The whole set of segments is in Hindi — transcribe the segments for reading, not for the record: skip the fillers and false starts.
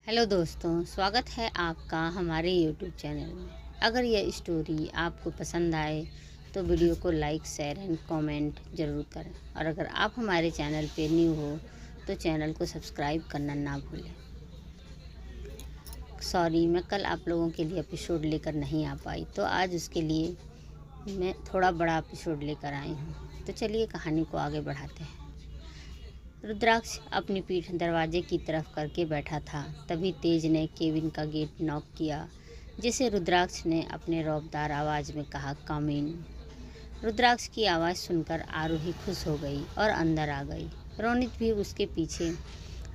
हेलो दोस्तों, स्वागत है आपका हमारे यूट्यूब चैनल में। अगर यह स्टोरी आपको पसंद आए तो वीडियो को लाइक, शेयर एंड कमेंट ज़रूर करें। और अगर आप हमारे चैनल पे न्यू हो तो चैनल को सब्सक्राइब करना ना भूलें। सॉरी, मैं कल आप लोगों के लिए एपिसोड लेकर नहीं आ पाई, तो आज उसके लिए मैं थोड़ा बड़ा एपिसोड लेकर आई हूँ। तो चलिए कहानी को आगे बढ़ाते हैं। रुद्राक्ष अपनी पीठ दरवाजे की तरफ करके बैठा था। तभी तेज ने केबिन का गेट नॉक किया, जिसे रुद्राक्ष ने अपने रौबदार आवाज़ में कहा, कम इन। रुद्राक्ष की आवाज़ सुनकर आरोही खुश हो गई और अंदर आ गई। रोनित भी उसके पीछे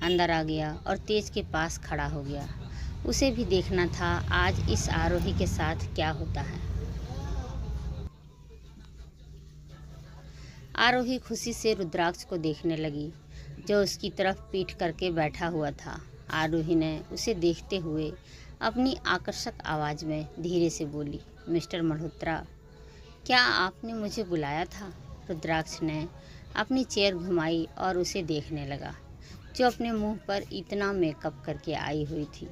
अंदर आ गया और तेज के पास खड़ा हो गया। उसे भी देखना था आज इस आरोही के साथ क्या होता है। आरोही खुशी से रुद्राक्ष को देखने लगी, जो उसकी तरफ पीठ करके बैठा हुआ था। आरोही ने उसे देखते हुए अपनी आकर्षक आवाज़ में धीरे से बोली, मिस्टर मल्होत्रा, क्या आपने मुझे बुलाया था? रुद्राक्ष ने अपनी चेयर घुमाई और उसे देखने लगा, जो अपने मुंह पर इतना मेकअप करके आई हुई थी।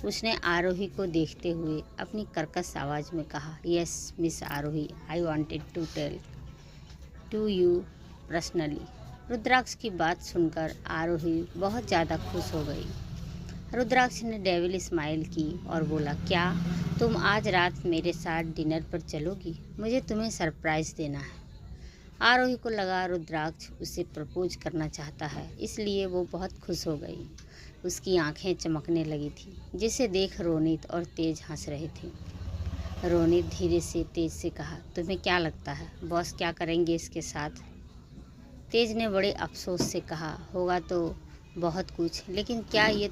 उसने आरोही को देखते हुए अपनी कर्कश आवाज़ में कहा, yes miss Aarohi, I wanted to tell to you personally. Rudraksh की बात सुनकर आरोही बहुत ज़्यादा खुश हो गई। रुद्राक्ष ने डेविल स्माइल की और बोला, क्या तुम आज रात मेरे साथ डिनर पर चलोगी? मुझे तुम्हें सरप्राइज़ देना है। आरोही को लगा रुद्राक्ष उसे प्रपोज करना चाहता है, इसलिए वो बहुत खुश हो गई। उसकी आंखें चमकने लगी थी, जिसे देख रोनित और तेज हंस रहे थे। रोनित धीरे से तेज से कहा, तुम्हें क्या लगता है बॉस क्या करेंगे इसके साथ? तेज ने बड़े अफसोस से कहा, होगा तो बहुत कुछ, लेकिन क्या ये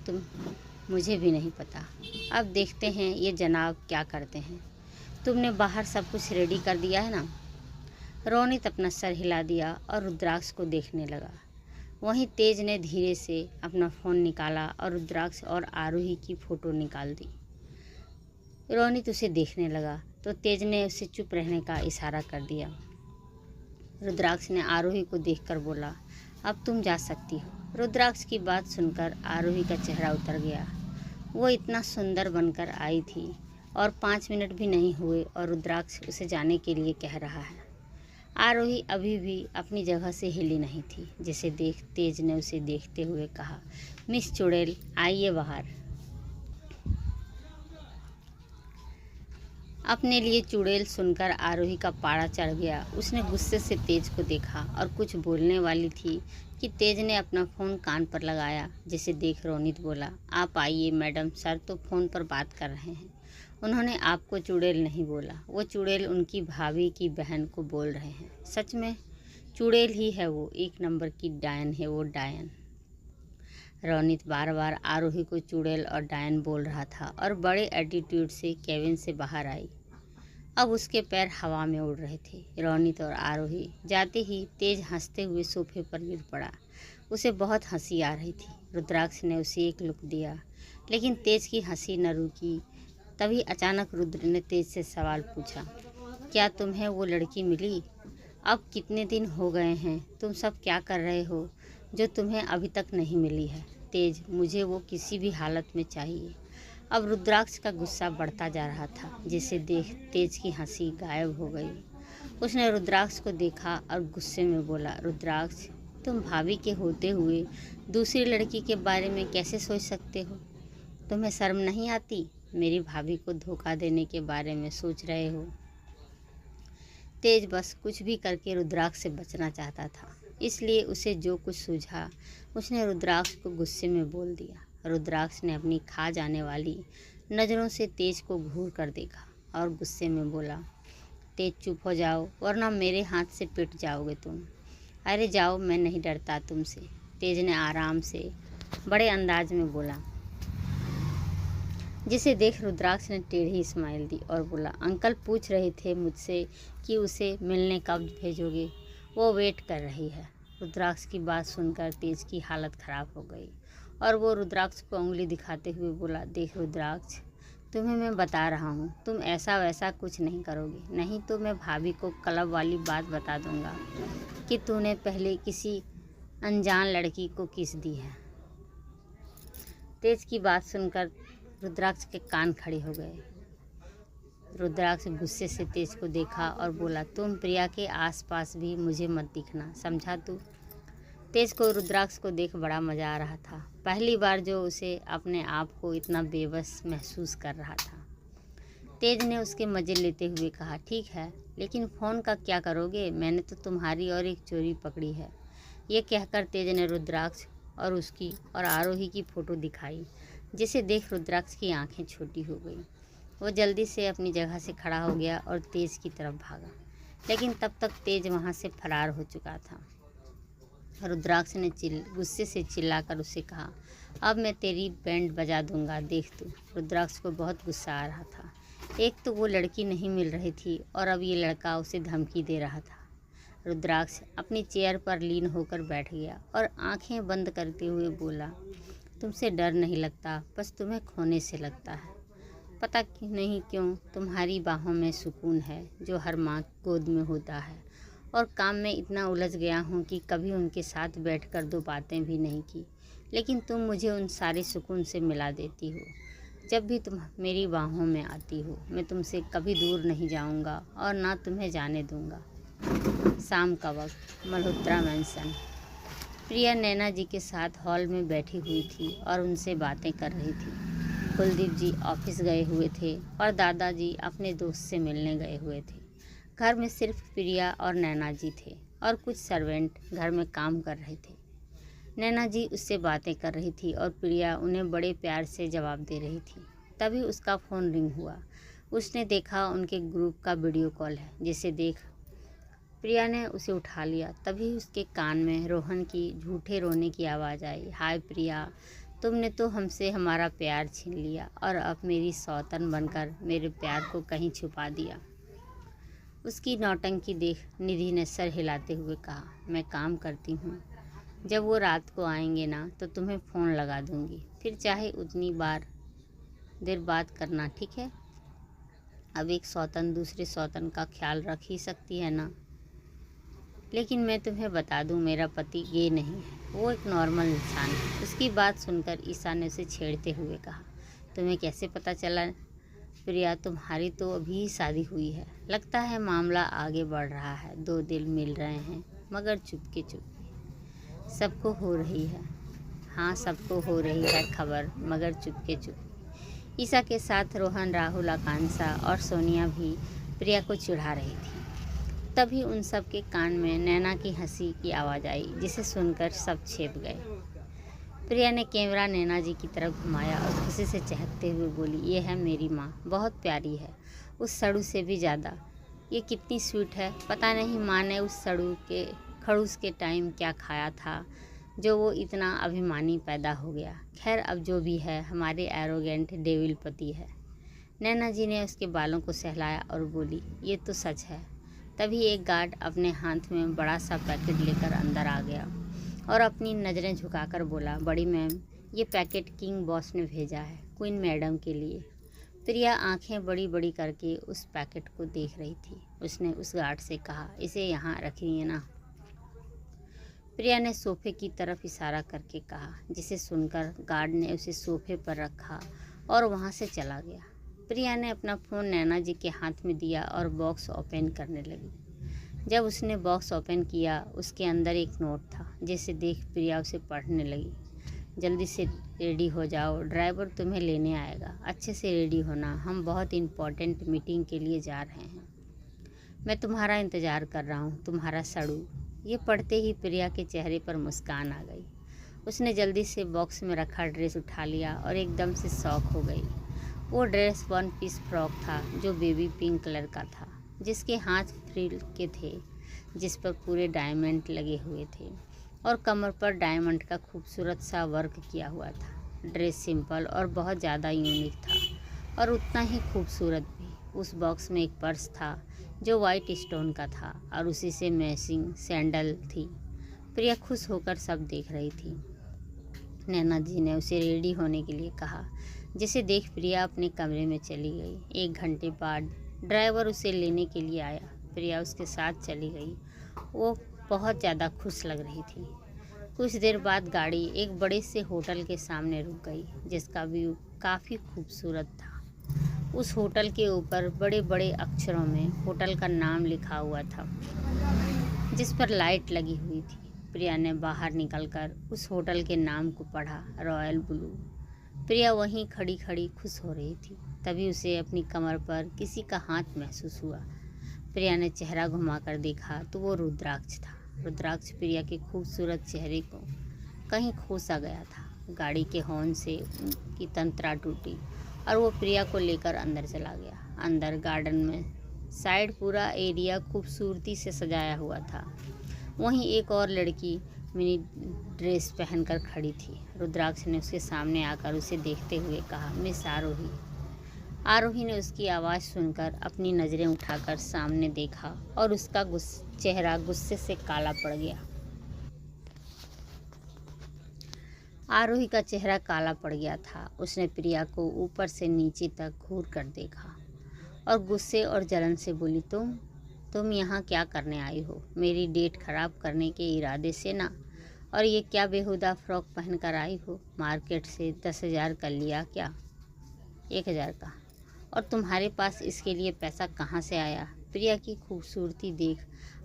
मुझे भी नहीं पता। अब देखते हैं ये जनाब क्या करते हैं। तुमने बाहर सब कुछ रेडी कर दिया है ना? रोनित अपना सर हिला दिया और रुद्राक्ष को देखने लगा। वहीं तेज ने धीरे से अपना फ़ोन निकाला और रुद्राक्ष और आरोही की फ़ोटो निकाल दी। रोनित उसे देखने लगा तो तेज ने उसे चुप रहने का इशारा कर दिया। रुद्राक्ष ने आरोही को देखकर बोला, अब तुम जा सकती हो। रुद्राक्ष की बात सुनकर आरोही का चेहरा उतर गया। वो इतना सुंदर बनकर आई थी और 5 मिनट भी नहीं हुए और रुद्राक्ष उसे जाने के लिए कह रहा है। आरोही अभी भी अपनी जगह से हिली नहीं थी, जिसे देख तेज ने उसे देखते हुए कहा, मिस चुड़ैल, आइए बाहर। अपने लिए चुड़ैल सुनकर आरोही का पारा चढ़ गया। उसने गुस्से से तेज को देखा और कुछ बोलने वाली थी कि तेज ने अपना फ़ोन कान पर लगाया, जिसे देख रोनित बोला, आप आइए मैडम, सर तो फ़ोन पर बात कर रहे हैं। उन्होंने आपको चुड़ैल नहीं बोला, वो चुड़ैल उनकी भाभी की बहन को बोल रहे हैं। सच में चुड़ैल ही है वो, 1 नंबर की डायन है वो, डायन। रोनित बार बार आरोही को चुड़ैल और डायन बोल रहा था और बड़े एटीट्यूड से केबिन से बाहर आई। अब उसके पैर हवा में उड़ रहे थे। रोनित और आरोही जाते ही तेज हंसते हुए सोफे पर गिर पड़ा। उसे बहुत हंसी आ रही थी। रुद्राक्ष ने उसे एक लुक दिया, लेकिन तेज की हंसी न रुकी। तभी अचानक रुद्र ने तेज से सवाल पूछा, क्या तुम्हें वो लड़की मिली? अब कितने दिन हो गए हैं, तुम सब क्या कर रहे हो जो तुम्हें अभी तक नहीं मिली है? तेज, मुझे वो किसी भी हालत में चाहिए। अब रुद्राक्ष का गुस्सा बढ़ता जा रहा था, जिसे देख तेज की हंसी गायब हो गई। उसने रुद्राक्ष को देखा और गुस्से में बोला, रुद्राक्ष, तुम भाभी के होते हुए दूसरी लड़की के बारे में कैसे सोच सकते हो? तुम्हें शर्म नहीं आती? मेरी भाभी को धोखा देने के बारे में सोच रहे हो? तेज बस कुछ भी करके रुद्राक्ष से बचना चाहता था, इसलिए उसे जो कुछ सूझा उसने रुद्राक्ष को गुस्से में बोल दिया। रुद्राक्ष ने अपनी खा जाने वाली नज़रों से तेज को घूर कर देखा और गुस्से में बोला, तेज चुप हो जाओ, वरना मेरे हाथ से पिट जाओगे तुम। अरे जाओ, मैं नहीं डरता तुमसे, तेज ने आराम से बड़े अंदाज में बोला, जिसे देख रुद्राक्ष ने टेढ़ी स्माइल दी और बोला, अंकल पूछ रहे थे मुझसे कि उसे मिलने कब भेजोगे, वो वेट कर रही है। रुद्राक्ष की बात सुनकर तेज की हालत ख़राब हो गई और वो रुद्राक्ष को उंगली दिखाते हुए बोला, देख रुद्राक्ष, तुम्हें मैं बता रहा हूँ, तुम ऐसा वैसा कुछ नहीं करोगे, नहीं तो मैं भाभी को क्लब वाली बात बता दूँगा कि तूने पहले किसी अनजान लड़की को किस दी है। तेज की बात सुनकर रुद्राक्ष के कान खड़े हो गए। रुद्राक्ष गुस्से से तेज को देखा और बोला, तुम प्रिया के आसपास भी मुझे मत दिखना, समझा तू? तेज को रुद्राक्ष को देख बड़ा मज़ा आ रहा था। पहली बार जो उसे अपने आप को इतना बेबस महसूस कर रहा था। तेज ने उसके मज़े लेते हुए कहा, ठीक है, लेकिन फ़ोन का क्या करोगे? मैंने तो तुम्हारी और एक चोरी पकड़ी है। ये कहकर तेज ने रुद्राक्ष और उसकी और आरोही की फ़ोटो दिखाई, जिसे देख रुद्राक्ष की आंखें छोटी हो गई। वो जल्दी से अपनी जगह से खड़ा हो गया और तेज की तरफ भागा, लेकिन तब तक तेज वहाँ से फरार हो चुका था। रुद्राक्ष ने गुस्से से चिल्लाकर उसे कहा, अब मैं तेरी बैंड बजा दूंगा, देख तू। रुद्राक्ष को बहुत गुस्सा आ रहा था। एक तो वो लड़की नहीं मिल रही थी और अब ये लड़का उसे धमकी दे रहा था। रुद्राक्ष अपनी चेयर पर लीन होकर बैठ गया और आंखें बंद करते हुए बोला, तुमसे डर नहीं लगता, बस तुम्हें खोने से लगता है। पता नहीं क्यों तुम्हारी बाहों में सुकून है जो हर माँ गोद में होता है, और काम में इतना उलझ गया हूँ कि कभी उनके साथ बैठकर दो बातें भी नहीं की, लेकिन तुम मुझे उन सारे सुकून से मिला देती हो। जब भी तुम मेरी बाहों में आती हो, मैं तुमसे कभी दूर नहीं जाऊँगा और ना तुम्हें जाने दूँगा। शाम का वक्त, मल्होत्रा मैंसन। प्रिया नैना जी के साथ हॉल में बैठी हुई थी और उनसे बातें कर रही थी। कुलदीप जी ऑफिस गए हुए थे और दादाजी अपने दोस्त से मिलने गए हुए थे। घर में सिर्फ प्रिया और नैना जी थे और कुछ सर्वेंट घर में काम कर रहे थे। नैना जी उससे बातें कर रही थी और प्रिया उन्हें बड़े प्यार से जवाब दे रही थी। तभी उसका फ़ोन रिंग हुआ। उसने देखा उनके ग्रुप का वीडियो कॉल है, जिसे देख प्रिया ने उसे उठा लिया। तभी उसके कान में रोहन की झूठे रोने की आवाज़ आई, हाय प्रिया, तुमने तो हमसे हमारा प्यार छीन लिया और अब मेरी सौतन बनकर मेरे प्यार को कहीं छुपा दिया। उसकी नौटंकी देख निधि ने सर हिलाते हुए कहा, मैं काम करती हूँ, जब वो रात को आएंगे ना तो तुम्हें फ़ोन लगा दूँगी, फिर चाहे उतनी देर बात करना, ठीक है? अब एक सौतन दूसरे सौतन का ख्याल रख ही सकती है ना। लेकिन मैं तुम्हें बता दूं, मेरा पति गे नहीं है, वो एक नॉर्मल इंसान है। उसकी बात सुनकर ईशा ने उसे छेड़ते हुए कहा, तुम्हें कैसे पता चला? प्रिया, तुम्हारी तो अभी शादी हुई है, लगता है मामला आगे बढ़ रहा है, दो दिल मिल रहे हैं, मगर चुपके चुपके। सबको हो रही है, हाँ सबको हो रही है खबर, मगर चुपके चुपके। ईशा के साथ रोहन, राहुल, आकांक्षा और सोनिया भी प्रिया को चिढ़ा रही थी। तभी उन सब के कान में नैना की हंसी की आवाज़ आई, जिसे सुनकर सब छेप गए। प्रिया ने कैमरा नैना जी की तरफ घुमाया और खुशी से चहकते हुए बोली, ये है मेरी माँ, बहुत प्यारी है, उस सड़ू से भी ज़्यादा। ये कितनी स्वीट है, पता नहीं माँ ने उस खड़ूस के टाइम क्या खाया था जो वो इतना अभिमानी पैदा हो गया। खैर अब जो भी है, हमारे एरोगेंट डेविल पति है। नैना जी ने उसके बालों को सहलाया और बोली, ये तो सच है। तभी एक गार्ड अपने हाथ में बड़ा सा पैकेट लेकर अंदर आ गया और अपनी नज़रें झुकाकर बोला, बड़ी मैम, ये पैकेट किंग बॉस ने भेजा है, क्वीन मैडम के लिए। प्रिया आंखें बड़ी बड़ी करके उस पैकेट को देख रही थी। उसने उस गार्ड से कहा, इसे यहाँ रखिए ना। प्रिया ने सोफे की तरफ इशारा करके कहा, जिसे सुनकर गार्ड ने उसे सोफे पर रखा और वहाँ से चला गया। प्रिया ने अपना फ़ोन नैना जी के हाथ में दिया और बॉक्स ओपन करने लगी। जब उसने बॉक्स ओपन किया, उसके अंदर एक नोट था, जिसे देख प्रिया उसे पढ़ने लगी, जल्दी से रेडी हो जाओ, ड्राइवर तुम्हें लेने आएगा, अच्छे से रेडी होना, हम बहुत इम्पोर्टेंट मीटिंग के लिए जा रहे हैं, मैं तुम्हारा इंतज़ार कर रहा हूँ, तुम्हारा सड़ू। ये पढ़ते ही प्रिया के चेहरे पर मुस्कान आ गई। उसने जल्दी से बॉक्स में रखा ड्रेस उठा लिया और एकदम से शॉक हो गई। वो ड्रेस 1 पीस फ्रॉक था जो बेबी पिंक कलर का था, जिसके हाथ फ्रिल के थे, जिस पर पूरे डायमंड लगे हुए थे और कमर पर डायमंड का खूबसूरत सा वर्क किया हुआ था। ड्रेस सिंपल और बहुत ज़्यादा यूनिक था और उतना ही खूबसूरत भी। उस बॉक्स में एक पर्स था जो वाइट स्टोन का था और उसी से मैचिंग सैंडल थी। प्रिया खुश होकर सब देख रही थी। नैना जी ने उसे रेडी होने के लिए कहा, जिसे देख प्रिया अपने कमरे में चली गई। 1 घंटे बाद ड्राइवर उसे लेने के लिए आया। प्रिया उसके साथ चली गई। वो बहुत ज़्यादा खुश लग रही थी। कुछ देर बाद गाड़ी एक बड़े से होटल के सामने रुक गई, जिसका व्यू काफ़ी खूबसूरत था। उस होटल के ऊपर बड़े बड़े अक्षरों में होटल का नाम लिखा हुआ था, जिस पर लाइट लगी हुई थी। प्रिया ने बाहर निकलकर उस होटल के नाम को पढ़ा, रॉयल ब्लू। प्रिया वहीं खड़ी खड़ी खुश हो रही थी। तभी उसे अपनी कमर पर किसी का हाथ महसूस हुआ। प्रिया ने चेहरा घुमाकर देखा तो वो रुद्राक्ष था। रुद्राक्ष प्रिया के खूबसूरत चेहरे को कहीं खो सा गया था। गाड़ी के हॉर्न से उनकी तंत्रा टूटी और वो प्रिया को लेकर अंदर चला गया। अंदर गार्डन में साइड पूरा एरिया खूबसूरती से सजाया हुआ था। वहीं एक और लड़की मिनी ड्रेस पहनकर खड़ी थी। रुद्राक्ष ने उसके सामने आकर उसे देखते हुए कहा, मिस आरोही। आरोही ने उसकी आवाज़ सुनकर अपनी नज़रें उठाकर सामने देखा और उसका चेहरा गुस्से से काला पड़ गया। आरोही का चेहरा काला पड़ गया था। उसने प्रिया को ऊपर से नीचे तक घूर कर देखा और गुस्से और जलन से बोली, तुम यहाँ क्या करने आई हो? मेरी डेट खराब करने के इरादे से ना? और ये क्या बेहुदा फ्रॉक पहनकर आई हो? मार्केट से 10,000 का लिया क्या? 1,000 का? और तुम्हारे पास इसके लिए पैसा कहाँ से आया? प्रिया की खूबसूरती देख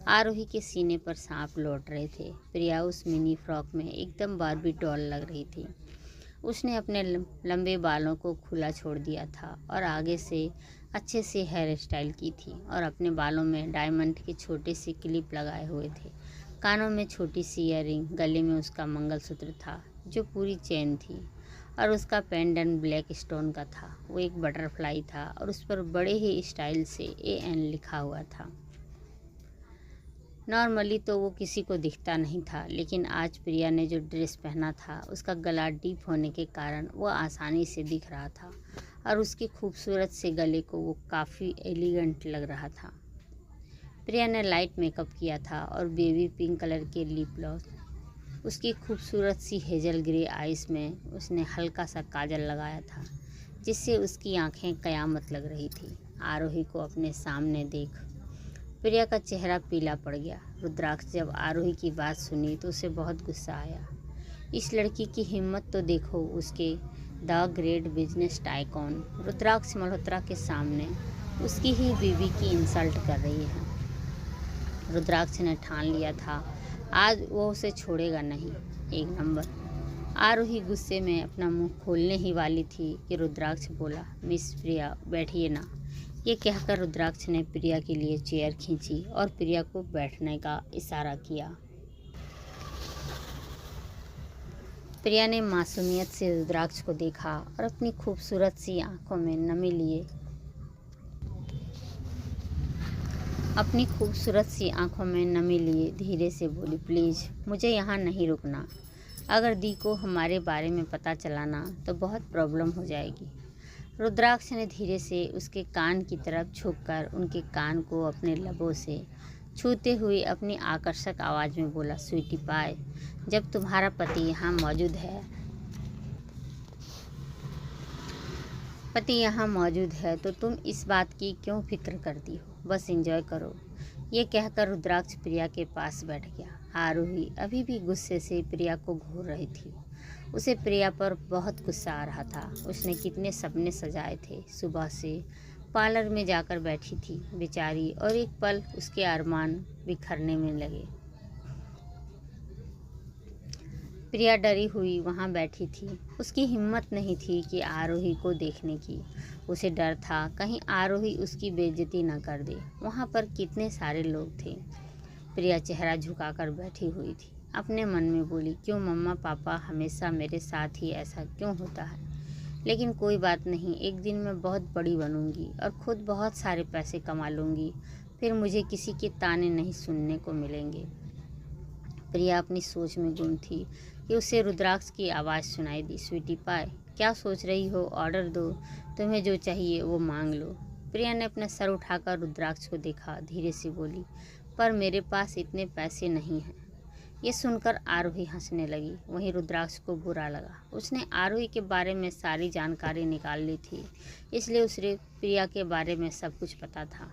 आरोही के सीने पर सांप लौट रहे थे। प्रिया उस मिनी फ्रॉक में एकदम बार्बी डॉल लग रही थी। उसने अपने लंबे बालों को खुला छोड़ दिया था और आगे से अच्छे से हेयर स्टाइल की थी और अपने बालों में डायमंड के छोटे से क्लिप लगाए हुए थे। कानों में छोटी सी ईयररिंग, गले में उसका मंगलसूत्र था जो पूरी चेन थी और उसका पेंडेंट ब्लैक स्टोन का था। वो एक बटरफ्लाई था और उस पर बड़े ही स्टाइल से AN लिखा हुआ था। नॉर्मली तो वो किसी को दिखता नहीं था, लेकिन आज प्रिया ने जो ड्रेस पहना था उसका गला डीप होने के कारण वो आसानी से दिख रहा था और उसके खूबसूरत से गले को वो काफ़ी एलिगेंट लग रहा था। प्रिया ने लाइट मेकअप किया था और बेबी पिंक कलर के लिप ग्लॉस, उसकी खूबसूरत सी हेजल ग्रे आइज़ में उसने हल्का सा काजल लगाया था, जिससे उसकी आंखें कयामत लग रही थी। आरोही को अपने सामने देख प्रिया का चेहरा पीला पड़ गया। रुद्राक्ष जब आरोही की बात सुनी तो उसे बहुत गुस्सा आया। इस लड़की की हिम्मत तो देखो, उसके द ग्रेट बिजनेस टाइकॉन रुद्राक्ष मल्होत्रा के सामने उसकी ही बीवी की इंसल्ट कर रही है। रुद्राक्ष ने ठान लिया था आज वो उसे छोड़ेगा नहीं। 1 नंबर। आरोही गुस्से में अपना मुंह खोलने ही वाली थी कि रुद्राक्ष बोला, मिस प्रिया बैठिए ना। ये कहकर रुद्राक्ष ने प्रिया के लिए चेयर खींची और प्रिया को बैठने का इशारा किया। प्रिया ने मासूमियत से रुद्राक्ष को देखा और अपनी खूबसूरत सी आंखों में नमी लिए धीरे से बोली, प्लीज़ मुझे यहाँ नहीं रुकना। अगर दी को हमारे बारे में पता चला ना तो बहुत प्रॉब्लम हो जाएगी। रुद्राक्ष ने धीरे से उसके कान की तरफ झुककर उनके कान को अपने लबों से छूते हुए अपनी आकर्षक आवाज़ में बोला, स्वीटी पाए, जब तुम्हारा पति यहाँ मौजूद है तो तुम इस बात की क्यों फिक्र करती हो? बस एंजॉय करो। ये कहकर रुद्राक्ष प्रिया के पास बैठ गया। आरोही अभी भी गुस्से से प्रिया को घूर रही थी। उसे प्रिया पर बहुत गुस्सा आ रहा था। उसने कितने सपने सजाए थे। सुबह से पार्लर में जाकर बैठी थी बेचारी और एक पल उसके अरमान बिखरने में लगे। प्रिया डरी हुई वहाँ बैठी थी। उसकी हिम्मत नहीं थी कि आरोही को देखने की। उसे डर था कहीं आरोही उसकी बेइज्जती न कर दे। वहाँ पर कितने सारे लोग थे। प्रिया चेहरा झुकाकर बैठी हुई थी। अपने मन में बोली, क्यों मम्मा पापा हमेशा मेरे साथ ही ऐसा क्यों होता है? लेकिन कोई बात नहीं, एक दिन मैं बहुत बड़ी बनूंगी और खुद बहुत सारे पैसे कमा लूँगी। फिर मुझे किसी के ताने नहीं सुनने को मिलेंगे। प्रिया अपनी सोच में गुम थी कि उसे रुद्राक्ष की आवाज़ सुनाई दी, स्वीटी पाए, क्या सोच रही हो? ऑर्डर दो, तुम्हें जो चाहिए वो मांग लो। प्रिया ने अपना सर उठाकर रुद्राक्ष को देखा, धीरे से बोली, पर मेरे पास इतने पैसे नहीं हैं। ये सुनकर आरोही हंसने लगी। वहीं रुद्राक्ष को बुरा लगा। उसने आरोही के बारे में सारी जानकारी निकाल ली थी, इसलिए उसे प्रिया के बारे में सब कुछ पता था।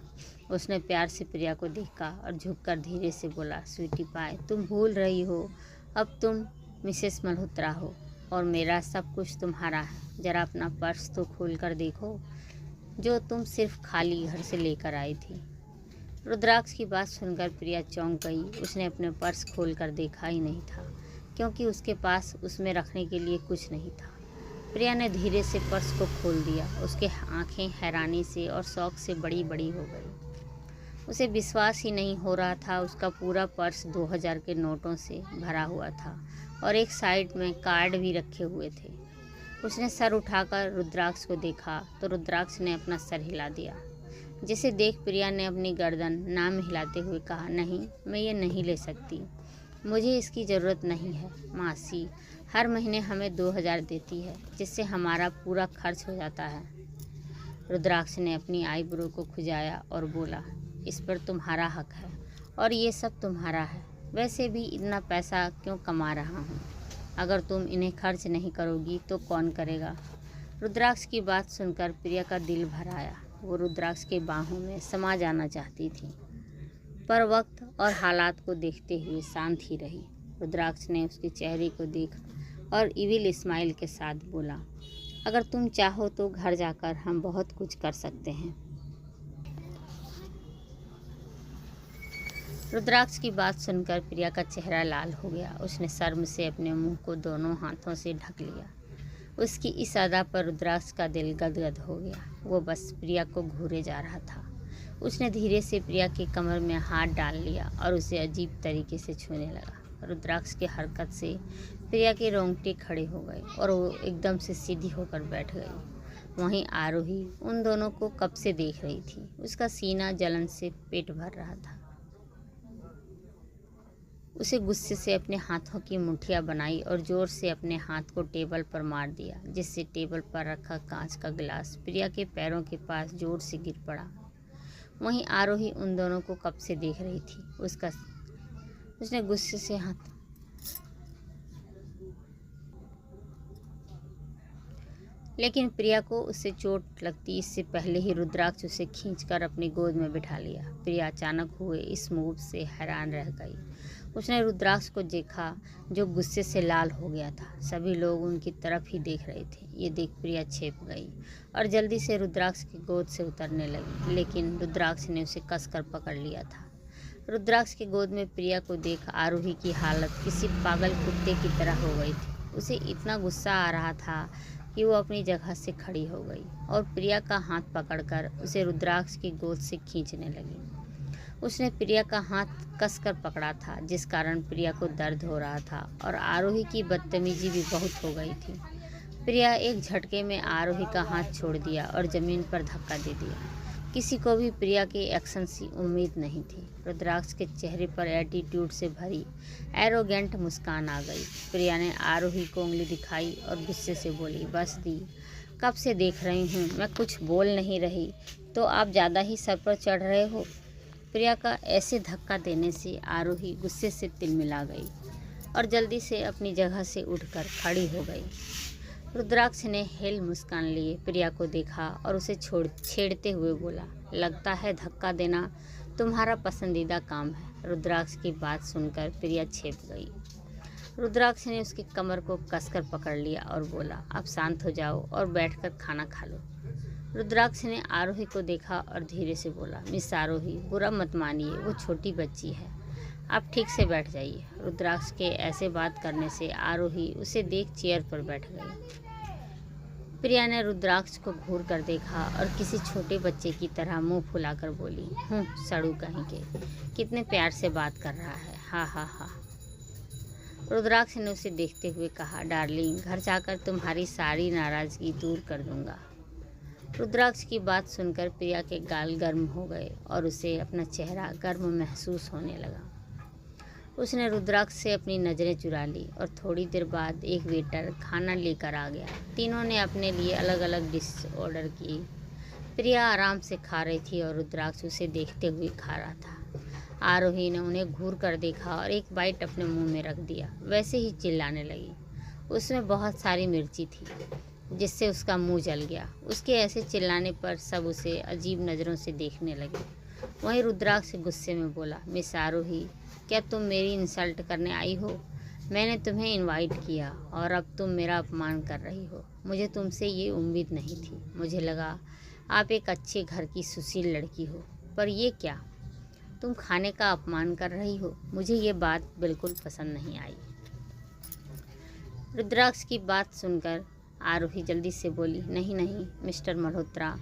उसने प्यार से प्रिया को देखा और झुककर धीरे से बोला, स्वीटी पाए, तुम भूल रही हो अब तुम मिसेस मल्होत्रा हो और मेरा सब कुछ तुम्हारा है। जरा अपना पर्स तो खोल कर देखो, जो तुम सिर्फ खाली घर से लेकर आई थी। रुद्राक्ष की बात सुनकर प्रिया चौंक गई। उसने अपने पर्स खोल कर देखा ही नहीं था, क्योंकि उसके पास उसमें रखने के लिए कुछ नहीं था। प्रिया ने धीरे से पर्स को खोल दिया। उसकी आंखें हैरानी से और शौक से बड़ी बड़ी हो गई। उसे विश्वास ही नहीं हो रहा था। उसका पूरा पर्स 2000 के नोटों से भरा हुआ था और एक साइड में कार्ड भी रखे हुए थे। उसने सर उठाकर रुद्राक्ष को देखा तो रुद्राक्ष ने अपना सर हिला दिया, जिसे देख प्रिया ने अपनी गर्दन नाम हिलाते हुए कहा, नहीं, मैं ये नहीं ले सकती। मुझे इसकी ज़रूरत नहीं है। मासी हर महीने हमें 2000 देती है, जिससे हमारा पूरा खर्च हो जाता है। रुद्राक्ष ने अपनी आईब्रो को खुजाया और बोला, इस पर तुम्हारा हक है और ये सब तुम्हारा है। वैसे भी इतना पैसा क्यों कमा रहा हूँ? अगर तुम इन्हें खर्च नहीं करोगी तो कौन करेगा? रुद्राक्ष की बात सुनकर प्रिया का दिल भर आया। वो रुद्राक्ष के बाहों में समा जाना चाहती थी, पर वक्त और हालात को देखते हुए शांत ही रही। रुद्राक्ष ने उसके चेहरे को देखा और इविल स्माइल के साथ बोला, अगर तुम चाहो तो घर जाकर हम बहुत कुछ कर सकते हैं। रुद्राक्ष की बात सुनकर प्रिया का चेहरा लाल हो गया। उसने शर्म से अपने मुंह को दोनों हाथों से ढक लिया। उसकी इस अदा पर रुद्राक्ष का दिल गदगद हो गया। वो बस प्रिया को घूरे जा रहा था। उसने धीरे से प्रिया की कमर में हाथ डाल लिया और उसे अजीब तरीके से छूने लगा। रुद्राक्ष की हरकत से प्रिया के रोंगटे खड़े हो गए और वो एकदम से सीधी होकर बैठ गई। वहीं आरोही उन दोनों को कब से देख रही थी। उसका सीना जलन से पेट भर रहा था। उसे गुस्से से अपने हाथों की मुट्ठियां बनाई और जोर से अपने हाथ को टेबल पर मार दिया, जिससे टेबल पर रखा कांच का गिलास प्रिया के पैरों के पास जोर से गिर पड़ा। वहीं आरोही उन दोनों को कब से देख रही थी। उसने गुस्से से हाथ लेकिन प्रिया को उससे चोट लगती इससे पहले ही रुद्राक्ष उसे खींचकर अपनी गोद में बिठा लिया। प्रिया अचानक हुए इस मूव से हैरान रह गई। उसने रुद्राक्ष को देखा, जो गुस्से से लाल हो गया था। सभी लोग उनकी तरफ ही देख रहे थे। ये देख प्रिया चेप गई और जल्दी से रुद्राक्ष की गोद से उतरने लगी, लेकिन रुद्राक्ष ने उसे कसकर पकड़ लिया था। रुद्राक्ष की गोद में प्रिया को देख आरोही की हालत किसी पागल कुत्ते की तरह हो गई थी। उसे इतना गुस्सा आ रहा था कि वो अपनी जगह से खड़ी हो गई और प्रिया का हाथ पकड़कर उसे रुद्राक्ष की गोद से खींचने लगी। उसने प्रिया का हाथ कसकर पकड़ा था, जिस कारण प्रिया को दर्द हो रहा था और आरोही की बदतमीजी भी बहुत हो गई थी। प्रिया एक झटके में आरोही का हाथ छोड़ दिया और ज़मीन पर धक्का दे दिया। किसी को भी प्रिया के एक्शन से उम्मीद नहीं थी। रुद्राक्ष के चेहरे पर एटीट्यूड से भरी एरोगेंट मुस्कान आ गई। प्रिया ने आरोही को उंगली दिखाई और गुस्से से बोली, बस दी, कब से देख रही हूँ मैं कुछ बोल नहीं रही तो आप ज़्यादा ही सर पर चढ़ रहे हो। प्रिया का ऐसे धक्का देने से आरोही गुस्से से तिलमिला गई और जल्दी से अपनी जगह से उठकर खड़ी हो गई। रुद्राक्ष ने हेल मुस्कान लिए प्रिया को देखा और उसे छेड़ते हुए बोला, लगता है धक्का देना तुम्हारा पसंदीदा काम है। रुद्राक्ष की बात सुनकर प्रिया चेप गई। रुद्राक्ष ने उसकी कमर को कसकर पकड़ लिया और बोला, अब शांत हो जाओ और बैठकर खाना खा लो। रुद्राक्ष ने आरोही को देखा और धीरे से बोला, मिस आरोही, बुरा मत मानिए, वो छोटी बच्ची है, आप ठीक से बैठ जाइए। रुद्राक्ष के ऐसे बात करने से आरोही उसे देख चेयर पर बैठ गई। प्रिया ने रुद्राक्ष को घूर कर देखा और किसी छोटे बच्चे की तरह मुंह फुलाकर बोली, सड़ू कहीं के, कितने प्यार से बात कर रहा है, हा हा हा। रुद्राक्ष ने उसे देखते हुए कहा, डार्लिंग, घर जाकर तुम्हारी सारी नाराज़गी दूर कर दूंगा। रुद्राक्ष की बात सुनकर प्रिया के गाल गर्म हो गए और उसे अपना चेहरा गर्म महसूस होने लगा। उसने रुद्राक्ष से अपनी नज़रें चुरा ली और थोड़ी देर बाद एक वेटर खाना लेकर आ गया। तीनों ने अपने लिए अलग अलग डिश ऑर्डर की। प्रिया आराम से खा रही थी और रुद्राक्ष उसे देखते हुए खा रहा था। आरोही ने उन्हें घूर कर देखा और एक बाइट अपने मुंह में रख दिया। वैसे ही चिल्लाने लगी। उसमें बहुत सारी मिर्ची थी, जिससे उसका मुंह जल गया। उसके ऐसे चिल्लाने पर सब उसे अजीब नज़रों से देखने लगे। वहीं रुद्राक्ष गुस्से में बोला, मिस आरोही, क्या तुम मेरी इंसल्ट करने आई हो? मैंने तुम्हें इनवाइट किया और अब तुम मेरा अपमान कर रही हो। मुझे तुमसे ये उम्मीद नहीं थी। मुझे लगा आप एक अच्छे घर की सुशील लड़की हो, पर ये क्या, तुम खाने का अपमान कर रही हो। मुझे ये बात बिल्कुल पसंद नहीं आई। रुद्राक्ष की बात सुनकर आरोही जल्दी से बोली, नहीं नहीं मिस्टर मल्होत्रा,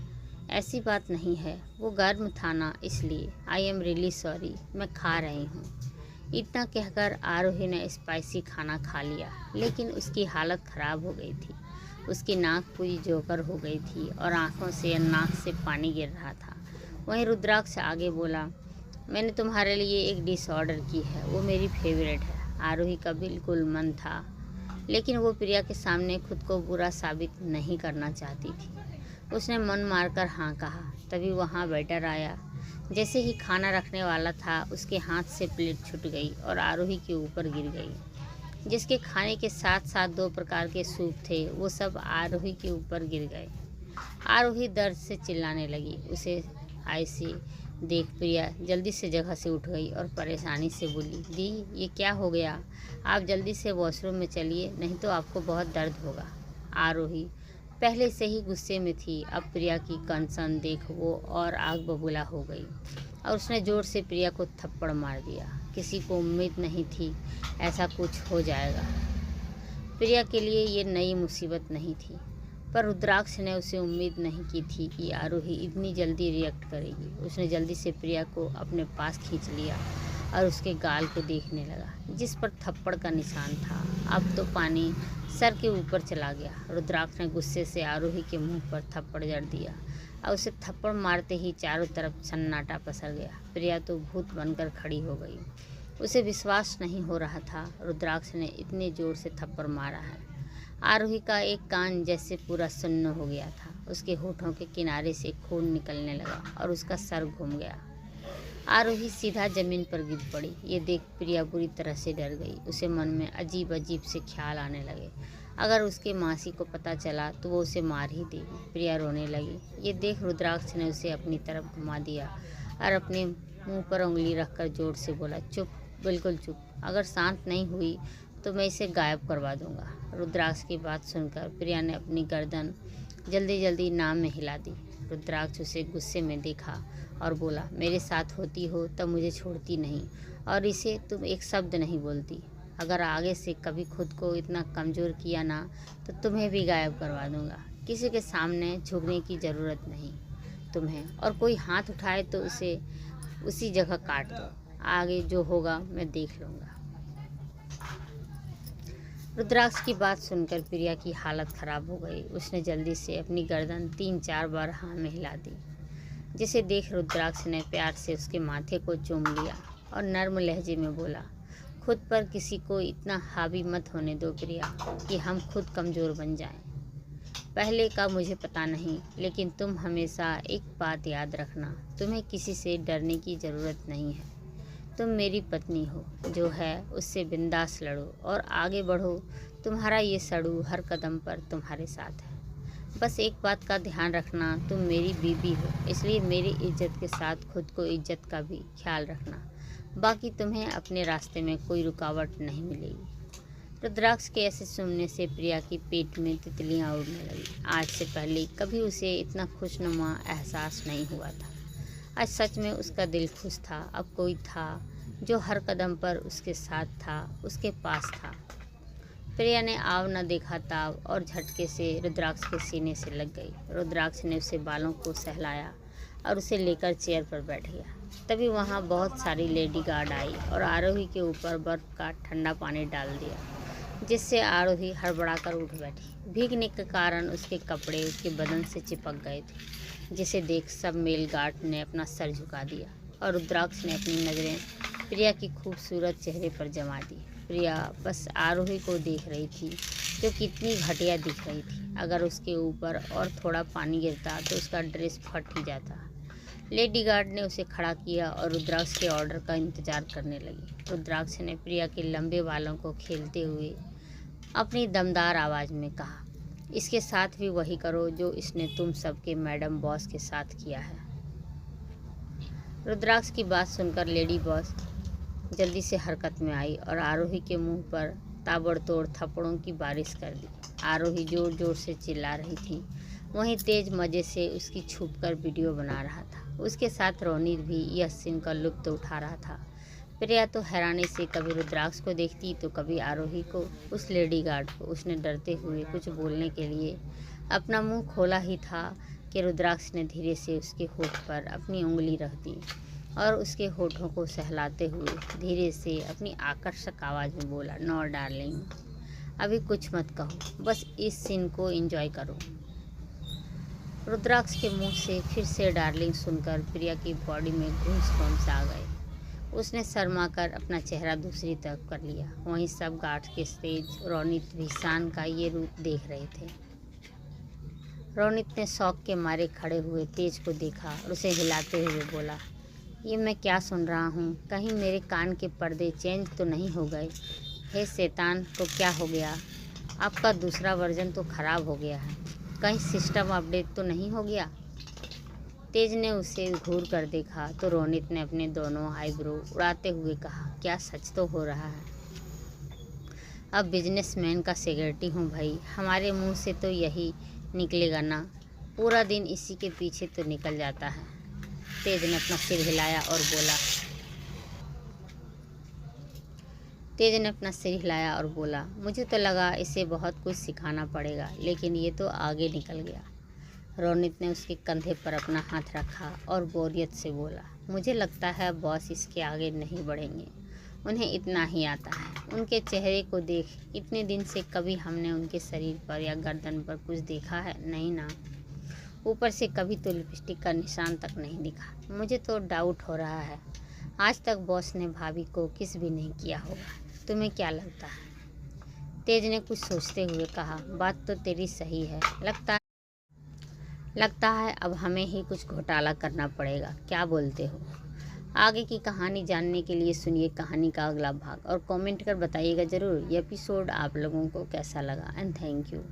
ऐसी बात नहीं है। वो गर्म था ना, इसलिए। आई एम रियली सॉरी, मैं खा रही हूँ। इतना कहकर आरोही ने स्पाइसी खाना खा लिया, लेकिन उसकी हालत ख़राब हो गई थी। उसकी नाक पूरी जोकर हो गई थी और आंखों से नाक से पानी गिर रहा था। वहीं रुद्राक्ष आगे बोला, मैंने तुम्हारे लिए एक डिश ऑर्डर की है, वो मेरी फेवरेट है। आरोही का बिल्कुल मन था, लेकिन वो प्रिया के सामने खुद को बुरा साबित नहीं करना चाहती थी। उसने मन मारकर हाँ कहा। तभी वहाँ वेटर आया। जैसे ही खाना रखने वाला था, उसके हाथ से प्लेट छूट गई और आरोही के ऊपर गिर गई। जिसके खाने के साथ साथ 2 प्रकार के सूप थे, वो सब आरोही के ऊपर गिर गए। आरोही दर्द से चिल्लाने लगी। उसे ऐसे देख प्रिया जल्दी से जगह से उठ गई और परेशानी से बोली, दी ये क्या हो गया? आप जल्दी से वॉशरूम में चलिए, नहीं तो आपको बहुत दर्द होगा। आरोही पहले से ही गुस्से में थी। अब प्रिया की कंसर्न देख वो और आग बबूला हो गई और उसने ज़ोर से प्रिया को थप्पड़ मार दिया। किसी को उम्मीद नहीं थी ऐसा कुछ हो जाएगा। प्रिया के लिए ये नई मुसीबत नहीं थी, पर रुद्राक्ष ने उसे उम्मीद नहीं की थी कि आरोही इतनी जल्दी रिएक्ट करेगी। उसने जल्दी से प्रिया को अपने पास खींच लिया और उसके गाल को देखने लगा, जिस पर थप्पड़ का निशान था। अब तो पानी सर के ऊपर चला गया। रुद्राक्ष ने गुस्से से आरोही के मुंह पर थप्पड़ जड़ दिया और उसे थप्पड़ मारते ही चारों तरफ सन्नाटा पसर गया। प्रिया तो भूत बनकर खड़ी हो गई। उसे विश्वास नहीं हो रहा था रुद्राक्ष ने इतने जोर से थप्पड़ मारा है। आरोही का एक कान जैसे पूरा सुन्न हो गया था। उसके होठों के किनारे से खून निकलने लगा और उसका सर घूम गया। आरोही सीधा जमीन पर गिर पड़ी। ये देख प्रिया बुरी तरह से डर गई। उसे मन में अजीब अजीब से ख्याल आने लगे। अगर उसके मासी को पता चला तो वो उसे मार ही देगी। प्रिया रोने लगी। ये देख रुद्राक्ष ने उसे अपनी तरफ घुमा दिया और अपने मुंह पर उंगली रखकर जोर से बोला, चुप, बिल्कुल चुप। अगर शांत नहीं हुई तो मैं इसे गायब करवा दूंगा। रुद्राक्ष की बात सुनकर प्रिया ने अपनी गर्दन जल्दी जल्दी नाम में हिला दी। रुद्राक्ष उसे गुस्से में देखा और बोला, मेरे साथ होती हो तब मुझे छोड़ती नहीं और इसे तुम एक शब्द नहीं बोलती। अगर आगे से कभी खुद को इतना कमज़ोर किया ना तो तुम्हें भी गायब करवा दूंगा। किसी के सामने झुकने की ज़रूरत नहीं तुम्हें, और कोई हाथ उठाए तो उसे उसी जगह काट दो। आगे जो होगा मैं देख लूँगा। रुद्राक्ष की बात सुनकर प्रिया की हालत ख़राब हो गई। उसने जल्दी से अपनी गर्दन 3-4 बार हाँ में हिला दी। जिसे देख रुद्राक्ष ने प्यार से उसके माथे को चूम लिया और नर्म लहजे में बोला, खुद पर किसी को इतना हावी मत होने दो प्रिया कि हम खुद कमज़ोर बन जाएं। पहले का मुझे पता नहीं, लेकिन तुम हमेशा एक बात याद रखना, तुम्हें किसी से डरने की ज़रूरत नहीं है। तुम मेरी पत्नी हो, जो है उससे बिंदास लड़ो और आगे बढ़ो। तुम्हारा ये सड़ू हर कदम पर तुम्हारे साथ है। बस एक बात का ध्यान रखना, तुम मेरी बीवी हो, इसलिए मेरी इज्जत के साथ खुद को इज्जत का भी ख्याल रखना। बाकी तुम्हें अपने रास्ते में कोई रुकावट नहीं मिलेगी। रुद्राक्ष के ऐसे सुनने से प्रिया की पेट में तितलियां उड़ने लगी। आज से पहले कभी उसे इतना खुशनुमा एहसास नहीं हुआ था। आज सच में उसका दिल खुश था। अब कोई था जो हर कदम पर उसके साथ था, उसके पास था। प्रिया ने आव न देखा ताव और झटके से रुद्राक्ष के सीने से लग गई। रुद्राक्ष ने उसे बालों को सहलाया और उसे लेकर चेयर पर बैठ गया। तभी वहाँ बहुत सारी लेडी गार्ड आई और आरोही के ऊपर बर्फ़ का ठंडा पानी डाल दिया, जिससे आरोही हड़बड़ाकर उठ बैठी। भीगने के कारण उसके कपड़े उसके बदन से चिपक गए थे, जिसे देख सब मेल गार्ड ने अपना सर झुका दिया और रुद्राक्ष ने अपनी नज़रें प्रिया की खूबसूरत चेहरे पर जमा दी। प्रिया बस आरोही को देख रही थी, जो कितनी घटिया दिख रही थी। अगर उसके ऊपर और थोड़ा पानी गिरता तो उसका ड्रेस फट ही जाता। लेडी गार्ड ने उसे खड़ा किया और रुद्राक्ष के ऑर्डर का इंतज़ार करने लगी। रुद्राक्ष ने प्रिया के लंबे बालों को खेलते हुए अपनी दमदार आवाज़ में कहा, इसके साथ भी वही करो जो इसने तुम सबके मैडम बॉस के साथ किया है। रुद्राक्ष की बात सुनकर लेडी बॉस जल्दी से हरकत में आई और आरोही के मुंह पर ताबड़तोड़ थप्पड़ों की बारिश कर दी। आरोही जोर जोर से चिल्ला रही थी, वहीं तेज मज़े से उसकी छुपकर वीडियो बना रहा था। उसके साथ रोनित भी यह सीन का लुत्फ़ उठा रहा था। प्रिया तो हैरानी से कभी रुद्राक्ष को देखती तो कभी आरोही को। उस लेडी गार्ड को उसने डरते हुए कुछ बोलने के लिए अपना मुंह खोला ही था कि रुद्राक्ष ने धीरे से उसके होठ पर अपनी उंगली रख दी और उसके होठों को सहलाते हुए धीरे से अपनी आकर्षक आवाज़ में बोला, नो डार्लिंग, अभी कुछ मत कहो, बस इस सीन को एंजॉय करो। रुद्राक्ष के मुंह से फिर से डार्लिंग सुनकर प्रिया की बॉडी में गूज़बम्प्स आ गए। उसने शर्माकर अपना चेहरा दूसरी तरफ कर लिया। वहीं सब गार्ड के तेज रोनित भी शान का ये रूप देख रहे थे। रोनित ने शौक के मारे खड़े हुए तेज को देखा और उसे हिलाते हुए बोला, ये मैं क्या सुन रहा हूँ? कहीं मेरे कान के पर्दे चेंज तो नहीं हो गए? हे शैतान, तो क्या हो गया? आपका दूसरा वर्जन तो ख़राब हो गया है। कहीं सिस्टम अपडेट तो नहीं हो गया? तेज ने उसे घूर कर देखा तो रोनित ने अपने दोनों आईब्रो उड़ाते हुए कहा, क्या सच तो हो रहा है? अब बिजनेसमैन का सिक्योरिटी हूँ भाई, हमारे मुंह से तो यही निकलेगा ना, पूरा दिन इसी के पीछे तो निकल जाता है। तेज ने अपना सिर हिलाया और बोला, मुझे तो लगा इसे बहुत कुछ सिखाना पड़ेगा, लेकिन ये तो आगे निकल गया। रोनित ने उसके कंधे पर अपना हाथ रखा और बोरियत से बोला, मुझे लगता है बॉस इसके आगे नहीं बढ़ेंगे, उन्हें इतना ही आता है। उनके चेहरे को देख, इतने दिन से कभी हमने उनके शरीर पर या गर्दन पर कुछ देखा है नहीं ना, ऊपर से कभी तो लिपस्टिक का निशान तक नहीं दिखा। मुझे तो डाउट हो रहा है आज तक बॉस ने भाभी को किस भी नहीं किया होगा। तुम्हें क्या लगता है? तेज ने कुछ सोचते हुए कहा, बात तो तेरी सही है, लगता है अब हमें ही कुछ घोटाला करना पड़ेगा, क्या बोलते हो? आगे की कहानी जानने के लिए सुनिए कहानी का अगला भाग और कमेंट कर बताइएगा ज़रूर ये एपिसोड आप लोगों को कैसा लगा। And thank you.